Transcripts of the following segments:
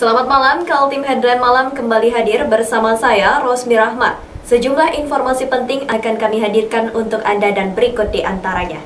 Selamat malam, Kaltim Headline Malam kembali hadir bersama saya, Rosmi Rahmat. Sejumlah informasi penting akan kami hadirkan untuk Anda dan berikut di antaranya.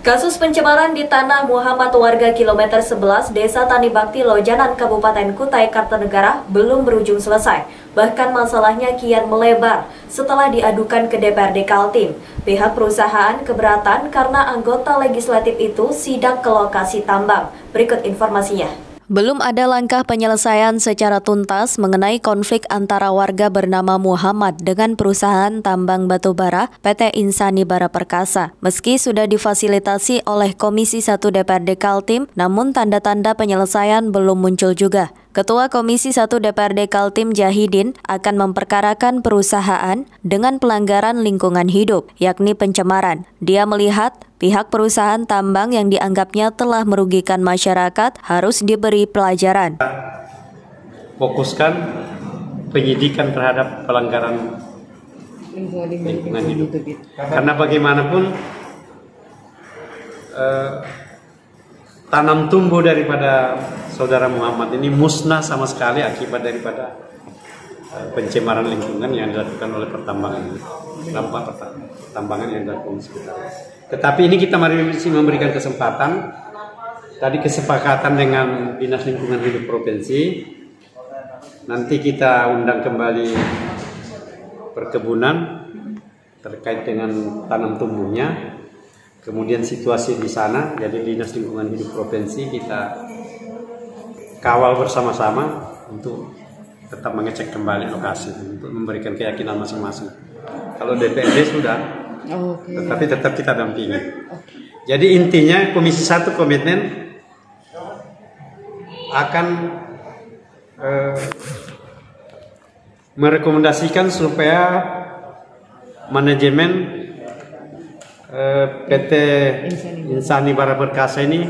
Kasus pencemaran di tanah Muhammad warga kilometer 11 Desa Tani Bakti Lojanan Kabupaten Kutai Kartanegara belum berujung selesai. Bahkan masalahnya kian melebar setelah diadukan ke DPRD Kaltim. Pihak perusahaan keberatan karena anggota legislatif itu sidak ke lokasi tambang. Berikut informasinya. Belum ada langkah penyelesaian secara tuntas mengenai konflik antara warga bernama Muhammad dengan perusahaan tambang batubara PT Insani Bara Perkasa. Meski sudah difasilitasi oleh Komisi 1 DPRD Kaltim, namun tanda-tanda penyelesaian belum muncul juga. Ketua Komisi 1 DPRD Kaltim Jahidin akan memperkarakan perusahaan dengan pelanggaran lingkungan hidup, yakni pencemaran. Dia melihat pihak perusahaan tambang yang dianggapnya telah merugikan masyarakat harus diberi pelajaran. Fokuskan penyidikan terhadap pelanggaran lingkungan hidup. Karena bagaimanapun tanam tumbuh daripada saudara Muhammad ini musnah sama sekali akibat daripada pencemaran lingkungan yang dilakukan oleh pertambangan yang dilakukan sekitar. Tetapi ini kita masih memberikan kesempatan. Tadi kesepakatan dengan Dinas Lingkungan Hidup Provinsi, nanti kita undang kembali perkebunan terkait dengan tanam tumbuhnya. Kemudian situasi di sana, jadi Dinas Lingkungan Hidup Provinsi kita kawal bersama-sama untuk tetap mengecek kembali lokasi untuk memberikan keyakinan masing-masing. Kalau DPRD sudah, tetapi tetap kita dampingi. Jadi intinya Komisi 1 komitmen akan merekomendasikan supaya manajemen PT Insani Bara Perkasa ini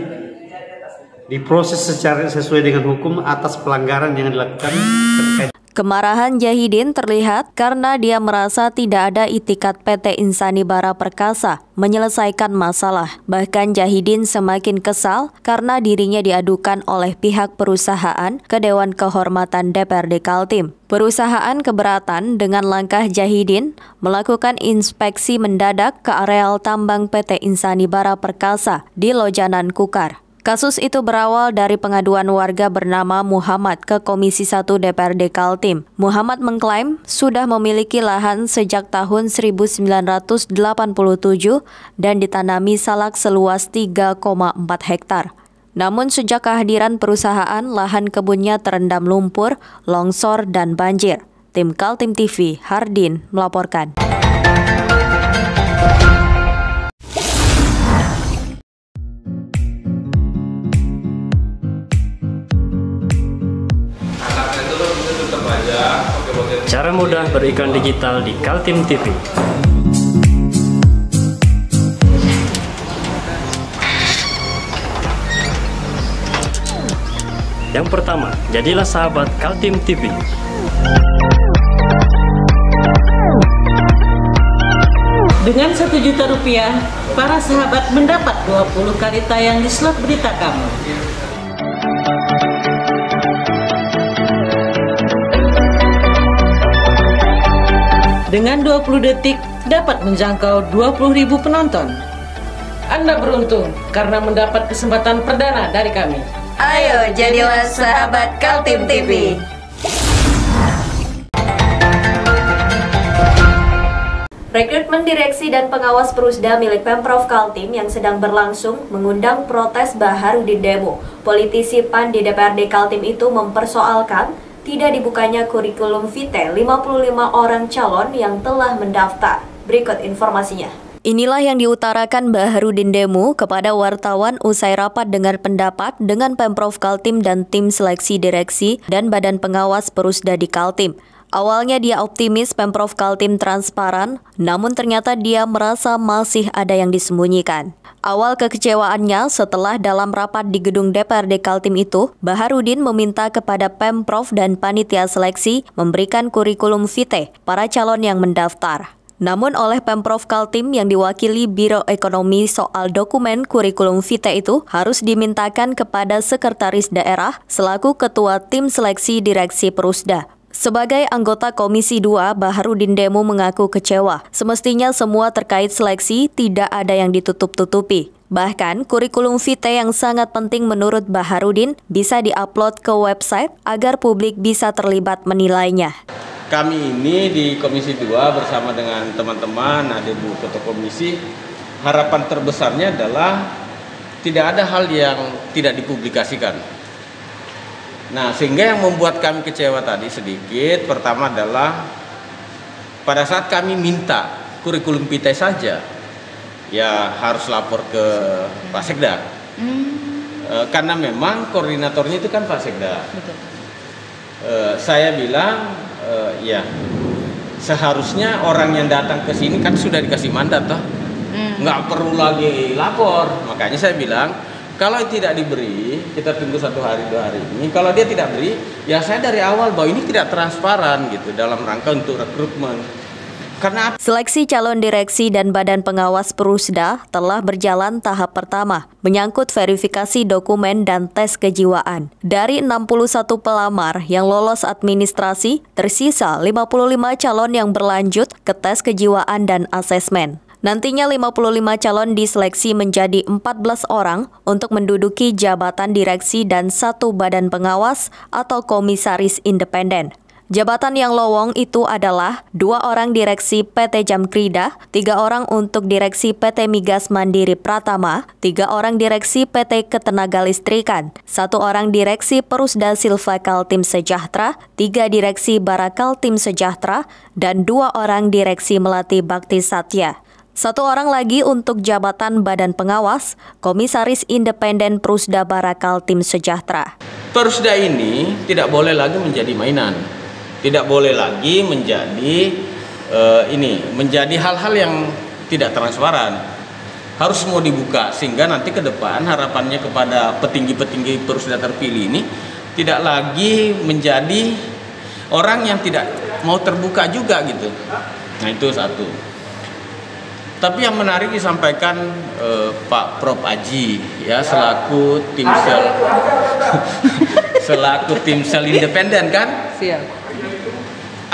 diproses secara sesuai dengan hukum atas pelanggaran yang dilakukan terkait. Kemarahan Jahidin terlihat karena dia merasa tidak ada itikat PT Insani Bara Perkasa menyelesaikan masalah. Bahkan Jahidin semakin kesal karena dirinya diadukan oleh pihak perusahaan ke Dewan Kehormatan DPRD Kaltim. Perusahaan keberatan dengan langkah Jahidin melakukan inspeksi mendadak ke areal tambang PT Insani Bara Perkasa di Lojanan Kukar. Kasus itu berawal dari pengaduan warga bernama Muhammad ke Komisi 1 DPRD Kaltim. Muhammad mengklaim sudah memiliki lahan sejak tahun 1987 dan ditanami salak seluas 3,4 hektar. Namun sejak kehadiran perusahaan, lahan kebunnya terendam lumpur, longsor, dan banjir. Tim Kaltim TV, Hardin, melaporkan. Cara mudah beriklan digital di Kaltim TV. Yang pertama, jadilah sahabat Kaltim TV. Dengan Rp1.000.000, para sahabat mendapat 20 kali tayang di slot berita kamu. Dengan 20 detik dapat menjangkau 20.000 penonton. Anda beruntung karena mendapat kesempatan perdana dari kami. Ayo jadilah sahabat Kaltim TV. Rekrutmen direksi dan pengawas Perusda milik Pemprov Kaltim yang sedang berlangsung mengundang protes Baharudin Demo. Politisi PAN di DPRD Kaltim itu mempersoalkan tidak dibukanya kurikulum vitae 55 orang calon yang telah mendaftar. Berikut informasinya. Inilah yang diutarakan Baharudin Demo kepada wartawan usai rapat dengar pendapat dengan Pemprov Kaltim dan tim seleksi direksi dan badan pengawas Perusda di Kaltim. Awalnya dia optimis Pemprov Kaltim transparan, namun ternyata dia merasa masih ada yang disembunyikan. Awal kekecewaannya setelah dalam rapat di gedung DPRD Kaltim itu, Baharudin meminta kepada Pemprov dan panitia seleksi memberikan kurikulum vitae para calon yang mendaftar. Namun oleh Pemprov Kaltim yang diwakili Biro Ekonomi soal dokumen kurikulum vitae itu harus dimintakan kepada Sekretaris Daerah selaku Ketua Tim Seleksi Direksi Perusda. Sebagai anggota Komisi 2, Baharudin Demu mengaku kecewa. Semestinya semua terkait seleksi tidak ada yang ditutup-tutupi. Bahkan, kurikulum vitae yang sangat penting menurut Baharudin bisa diupload ke website agar publik bisa terlibat menilainya. Kami ini di Komisi 2 bersama dengan teman-teman, ada Bu Ketua Komisi, harapan terbesarnya adalah tidak ada hal yang tidak dipublikasikan. Nah, sehingga yang membuat kami kecewa tadi sedikit, pertama adalah pada saat kami minta kurikulum vitae saja, ya harus lapor ke Pak Sekda. Karena memang koordinatornya itu kan Pak Sekda. Betul. Saya bilang, ya seharusnya orang yang datang ke sini kan sudah dikasih mandat toh, nggak perlu lagi lapor. Makanya saya bilang, kalau tidak diberi, kita tunggu 1 hari 2 hari ini. Kalau dia tidak beri, ya saya dari awal bahwa ini tidak transparan gitu dalam rangka untuk rekrutmen. Karena seleksi calon direksi dan badan pengawas Perusda telah berjalan tahap pertama, menyangkut verifikasi dokumen dan tes kejiwaan. Dari 61 pelamar yang lolos administrasi, tersisa 55 calon yang berlanjut ke tes kejiwaan dan asesmen. Nantinya 55 calon diseleksi menjadi 14 orang untuk menduduki jabatan direksi dan 1 badan pengawas atau komisaris independen. Jabatan yang lowong itu adalah 2 orang direksi PT Jamkrida, 3 orang untuk direksi PT Migas Mandiri Pratama, 3 orang direksi PT Ketenagalistrikan, 1 orang direksi Perusda Silva Kaltim Sejahtera, 3 direksi Bara Kaltim Sejahtera, dan 2 orang direksi Melati Bakti Satya. 1 orang lagi untuk jabatan badan pengawas, komisaris independen Perusda Bara Kaltim Sejahtera. Perusda ini tidak boleh lagi menjadi mainan. Tidak boleh lagi menjadi hal-hal yang tidak transparan. Harus semua dibuka sehingga nanti ke depan harapannya kepada petinggi-petinggi Perusda terpilih ini tidak lagi menjadi orang yang tidak mau terbuka juga gitu. Nah, itu satu. Tapi yang menarik disampaikan Pak Prof Aji ya selaku tim sel independen kan? Siap.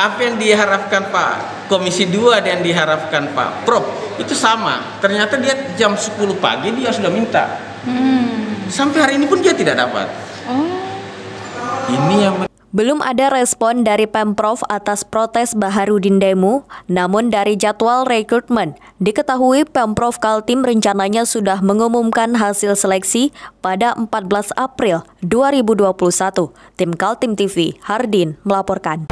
Apa yang diharapkan Pak Komisi 2 dan diharapkan Pak Prof itu sama. Ternyata dia jam 10 pagi dia sudah minta. Sampai hari ini pun dia tidak dapat. Ini yang Belum ada respon dari Pemprov atas protes Baharudin Demu, namun dari jadwal rekrutmen, diketahui Pemprov Kaltim rencananya sudah mengumumkan hasil seleksi pada 14 April 2021. Tim Kaltim TV, Hardin melaporkan.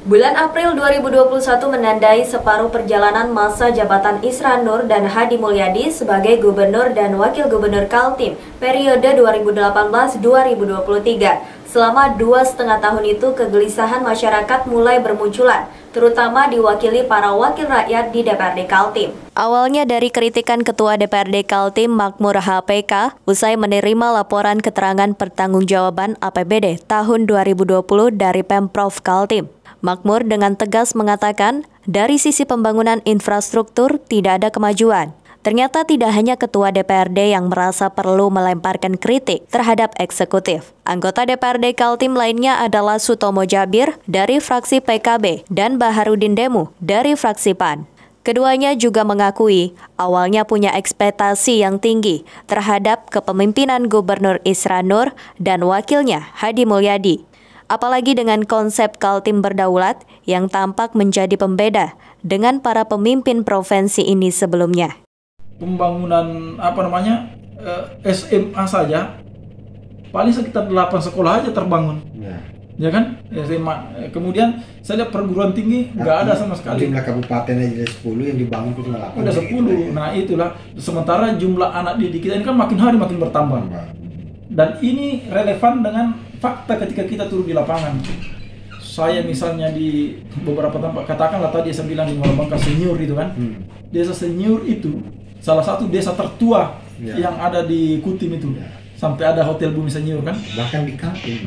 Bulan April 2021 menandai separuh perjalanan masa jabatan Isran Nur dan Hadi Mulyadi sebagai Gubernur dan Wakil Gubernur Kaltim periode 2018-2023. Selama 2,5 tahun itu kegelisahan masyarakat mulai bermunculan, terutama diwakili para wakil rakyat di DPRD Kaltim. Awalnya dari kritikan Ketua DPRD Kaltim Makmur HPK usai menerima laporan keterangan pertanggungjawaban APBD tahun 2020 dari Pemprov Kaltim. Makmur dengan tegas mengatakan, dari sisi pembangunan infrastruktur tidak ada kemajuan. Ternyata tidak hanya Ketua DPRD yang merasa perlu melemparkan kritik terhadap eksekutif. Anggota DPRD Kaltim lainnya adalah Sutomo Jabir dari fraksi PKB dan Baharudin Demu dari fraksi PAN. Keduanya juga mengakui awalnya punya ekspektasi yang tinggi terhadap kepemimpinan Gubernur Isran Nur dan wakilnya Hadi Mulyadi. Apalagi dengan konsep Kaltim berdaulat yang tampak menjadi pembeda dengan para pemimpin provinsi ini sebelumnya. Pembangunan SMA saja paling sekitar 8 sekolah aja terbangun. Ya kan? SMA. Kemudian saya lihat perguruan tinggi nggak ada sama sekali. Jumlah kabupaten aja 10 yang dibangun itu cuma 8. Udah 10. Nah, itulah. Sementara jumlah anak didik kita ini kan makin hari makin bertambah. Dan ini relevan dengan fakta ketika kita turun di lapangan. Saya misalnya di beberapa tempat, katakanlah tadi saya bilang di Malabangka Senior itu kan. Desa Senior itu salah satu desa tertua yang ada di Kutim itu. Sampai ada hotel Bumi Senior kan.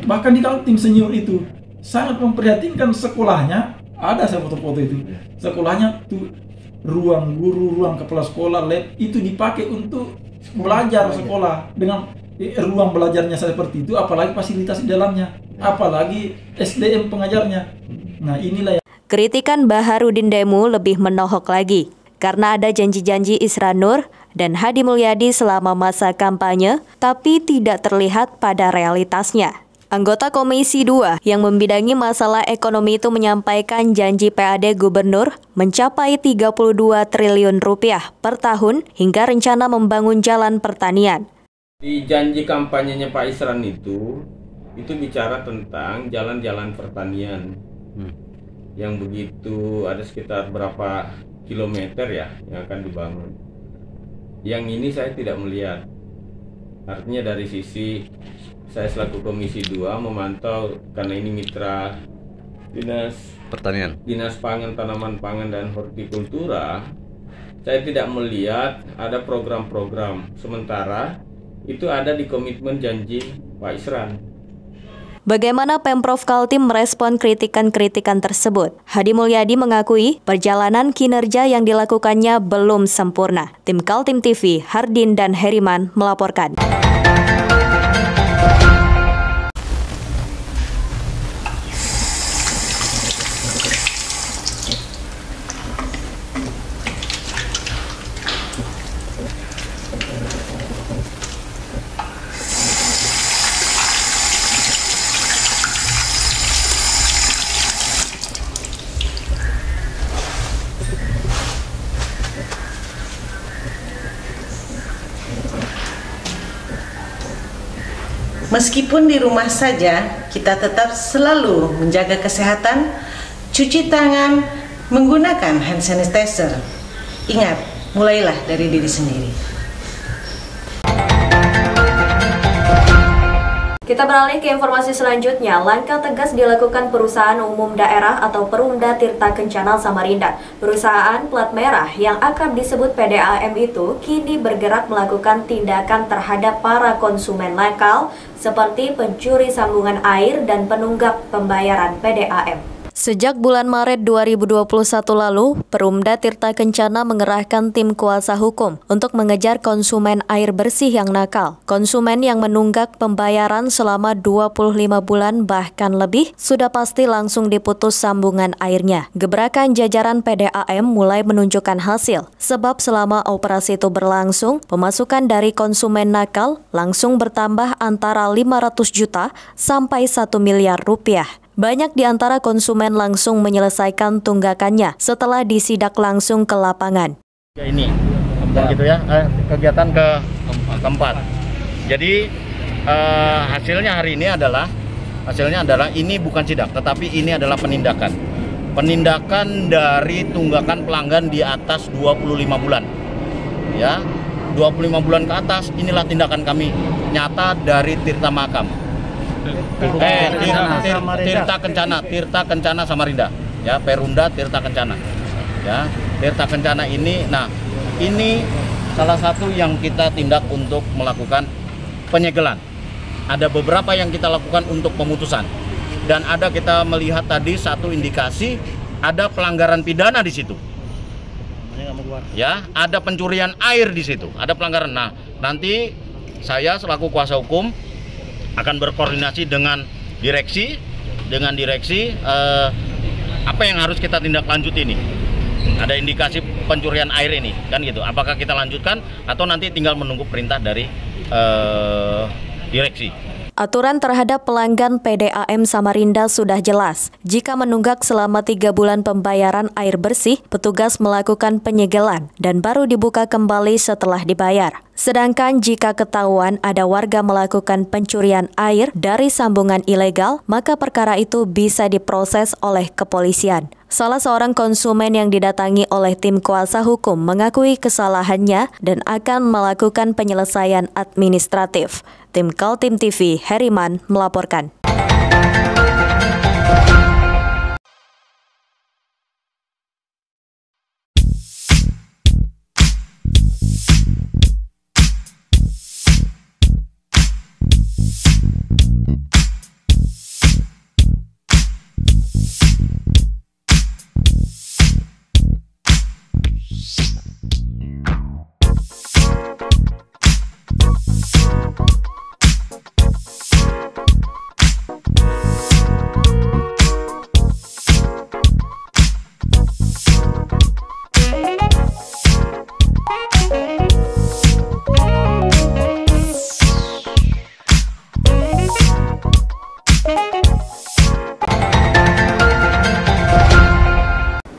Bahkan di Kaltim Senior itu sangat memprihatinkan sekolahnya. Ada saya foto-foto itu. Sekolahnya tuh ruang guru, ruang kepala sekolah, lab itu dipakai untuk belajar sekolah. Dengan ruang belajarnya seperti itu, apalagi fasilitas di dalamnya, apalagi SDM pengajarnya. Nah, inilah yang... Kritikan Baharudin Demu lebih menohok lagi karena ada janji-janji Isra Nur dan Hadi Mulyadi selama masa kampanye, tapi tidak terlihat pada realitasnya. Anggota Komisi 2 yang membidangi masalah ekonomi itu menyampaikan janji PAD Gubernur mencapai 32 triliun rupiah per tahun hingga rencana membangun jalan pertanian. Di janji kampanyenya Pak Isran itu bicara tentang jalan-jalan pertanian yang begitu ada sekitar berapa kilometer ya yang akan dibangun. Yang ini saya tidak melihat. Artinya dari sisi saya selaku Komisi 2 memantau, karena ini mitra Dinas Pertanian, Dinas Pangan, Tanaman Pangan dan Hortikultura, saya tidak melihat ada program-program. Sementara itu ada di komitmen janji Pak Isran. Bagaimana Pemprov Kaltim merespon kritikan-kritikan tersebut? Hadi Mulyadi mengakui perjalanan kinerja yang dilakukannya belum sempurna. Tim Kaltim TV, Hardin dan Heriman melaporkan. Meskipun di rumah saja, kita tetap selalu menjaga kesehatan, cuci tangan, menggunakan hand sanitizer. Ingat, mulailah dari diri sendiri. Kita beralih ke informasi selanjutnya. Langkah tegas dilakukan Perusahaan Umum Daerah atau Perumda Tirta Kencana Samarinda. Perusahaan plat merah yang akrab disebut PDAM itu kini bergerak melakukan tindakan terhadap para konsumen nakal seperti pencuri sambungan air dan penunggak pembayaran PDAM. Sejak bulan Maret 2021 lalu, Perumda Tirta Kencana mengerahkan tim kuasa hukum untuk mengejar konsumen air bersih yang nakal. Konsumen yang menunggak pembayaran selama 25 bulan bahkan lebih sudah pasti langsung diputus sambungan airnya. Gebrakan jajaran PDAM mulai menunjukkan hasil, sebab selama operasi itu berlangsung, pemasukan dari konsumen nakal langsung bertambah antara 500 juta sampai 1 miliar rupiah. Banyak di antara konsumen langsung menyelesaikan tunggakannya setelah disidak langsung ke lapangan. Ini gitu ya, kegiatan keempat. Jadi hasilnya hari ini adalah ini bukan sidak, tetapi ini adalah penindakan. Penindakan dari tunggakan pelanggan di atas 25 bulan. Ya, 25 bulan ke atas, inilah tindakan kami nyata dari Tirta Makam. Tirta Kencana Samarinda, ya, Perumda Tirta Kencana, ya, Tirta Kencana ini. Nah, ini salah satu yang kita tindak untuk melakukan penyegelan. Ada beberapa yang kita lakukan untuk pemutusan, dan ada kita melihat tadi satu indikasi ada pelanggaran pidana di situ. Ya, ada pencurian air di situ, ada pelanggaran. Nah, nanti saya selaku kuasa hukum akan berkoordinasi dengan direksi, apa yang harus kita tindak lanjut ini. Ada indikasi pencurian air ini, kan gitu. Apakah kita lanjutkan atau nanti tinggal menunggu perintah dari direksi. Aturan terhadap pelanggan PDAM Samarinda sudah jelas. Jika menunggak selama 3 bulan pembayaran air bersih, petugas melakukan penyegelan dan baru dibuka kembali setelah dibayar. Sedangkan jika ketahuan ada warga melakukan pencurian air dari sambungan ilegal, maka perkara itu bisa diproses oleh kepolisian. Salah seorang konsumen yang didatangi oleh tim kuasa hukum mengakui kesalahannya dan akan melakukan penyelesaian administratif. Tim Kaltim TV, Heriman melaporkan.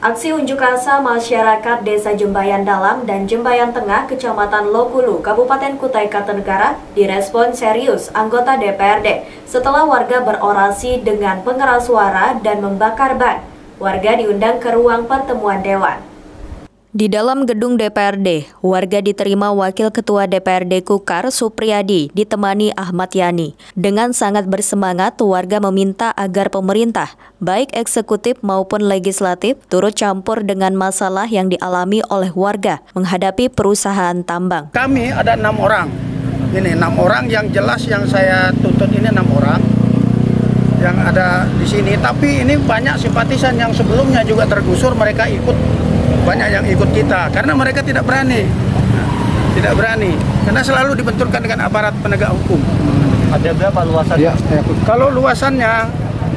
Aksi unjuk rasa masyarakat Desa Jembayan Dalam dan Jembayan Tengah, Kecamatan Lokulu, Kabupaten Kutai Kartanegara direspon serius anggota DPRD setelah warga berorasi dengan pengeras suara dan membakar ban. Warga diundang ke ruang pertemuan dewan. Di dalam gedung DPRD, warga diterima Wakil Ketua DPRD Kukar Supriyadi ditemani Ahmad Yani. Dengan sangat bersemangat, warga meminta agar pemerintah, baik eksekutif maupun legislatif, turut campur dengan masalah yang dialami oleh warga menghadapi perusahaan tambang. Kami ada 6 orang. Ini 6 orang yang jelas yang saya tuntut ini 6 orang yang ada di sini. Tapi ini banyak simpatisan yang sebelumnya juga tergusur, mereka ikut. Banyak yang ikut kita karena mereka tidak berani karena selalu dibenturkan dengan aparat penegak hukum. Ada berapa luasannya? Ya, kalau luasannya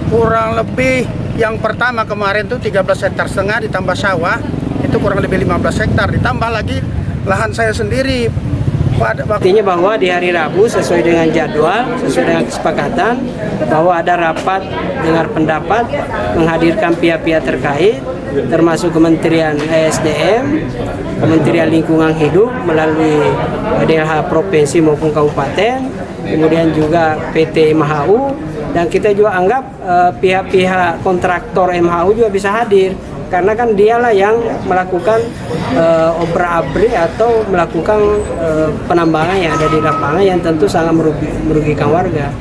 kurang lebih yang pertama kemarin tuh 13,5 hektar ditambah sawah itu kurang lebih 15 hektar ditambah lagi lahan saya sendiri. Artinya bahwa di hari Rabu sesuai dengan jadwal, sesuai dengan kesepakatan bahwa ada rapat dengar pendapat menghadirkan pihak-pihak terkait termasuk Kementerian ESDM, Kementerian Lingkungan Hidup melalui DLH Provinsi maupun Kabupaten, kemudian juga PT MHU, dan kita juga anggap pihak-pihak kontraktor MHU juga bisa hadir. Karena kan dialah yang melakukan obra-abri atau melakukan penambangan yang ada di lapangan yang tentu sangat merugikan warga.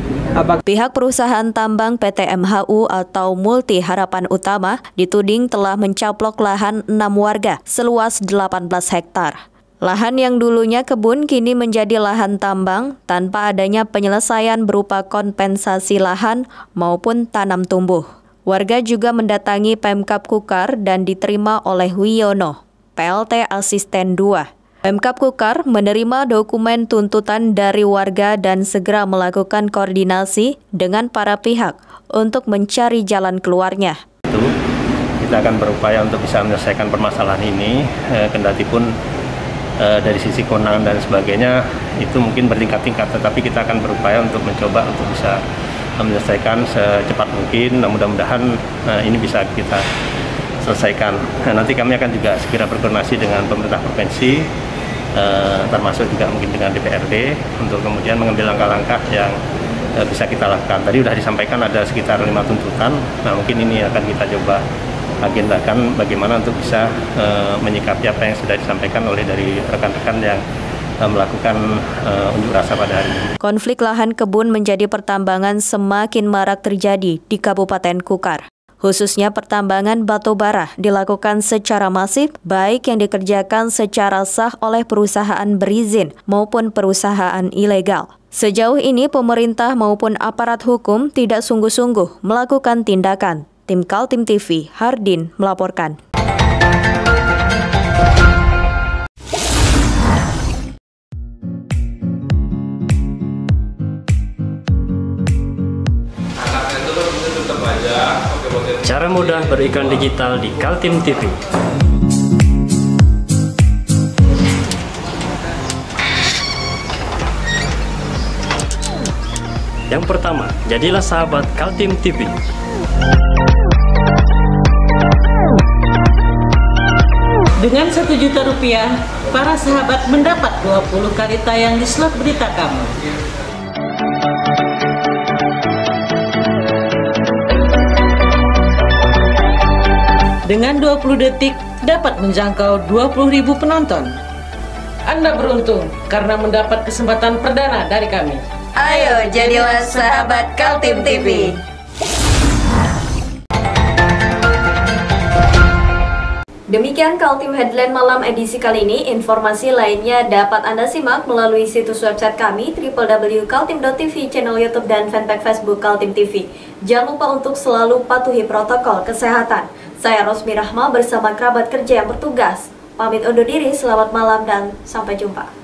Pihak perusahaan tambang PT MHU atau Multi Harapan Utama dituding telah mencaplok lahan 6 warga seluas 18 hektar. Lahan yang dulunya kebun kini menjadi lahan tambang tanpa adanya penyelesaian berupa kompensasi lahan maupun tanam tumbuh. Warga juga mendatangi Pemkab Kukar dan diterima oleh Wiono, PLT Asisten 2. Pemkab Kukar menerima dokumen tuntutan dari warga dan segera melakukan koordinasi dengan para pihak untuk mencari jalan keluarnya. Kita akan berupaya untuk bisa menyelesaikan permasalahan ini, kendati pun dari sisi kewenangan dan sebagainya itu mungkin bertingkat-tingkat, tetapi kita akan berupaya untuk mencoba untuk bisa menyelesaikan secepat mungkin. Mudah-mudahan ini bisa kita selesaikan. Nanti kami akan juga segera berkoordinasi dengan pemerintah provinsi, termasuk juga mungkin dengan DPRD untuk kemudian mengambil langkah-langkah yang bisa kita lakukan. Tadi sudah disampaikan ada sekitar 5 tuntutan. Nah, mungkin ini akan kita coba agendakan bagaimana untuk bisa menyikapi apa yang sudah disampaikan oleh dari rekan-rekan yang melakukan unjuk rasa pada hari ini. Konflik lahan kebun menjadi pertambangan semakin marak terjadi di Kabupaten Kukar. Khususnya pertambangan batu bara dilakukan secara masif, baik yang dikerjakan secara sah oleh perusahaan berizin maupun perusahaan ilegal. Sejauh ini pemerintah maupun aparat hukum tidak sungguh-sungguh melakukan tindakan. Tim Kaltim TV, Hardin melaporkan. Cara mudah beriklan digital di Kaltim TV. Yang pertama, jadilah sahabat Kaltim TV. Dengan Rp1 juta, para sahabat mendapat 20 kali tayang di slot berita kamu. Dengan 20 detik dapat menjangkau 20.000 penonton. Anda beruntung karena mendapat kesempatan perdana dari kami. Ayo jadilah sahabat Kaltim TV. Demikian Kaltim Headline Malam edisi kali ini. Informasi lainnya dapat Anda simak melalui situs website kami www.kaltim.tv, channel YouTube dan fanpage Facebook Kaltim TV. Jangan lupa untuk selalu patuhi protokol kesehatan. Saya Rosmi Rahma bersama kerabat kerja yang bertugas. Pamit undur diri, selamat malam dan sampai jumpa.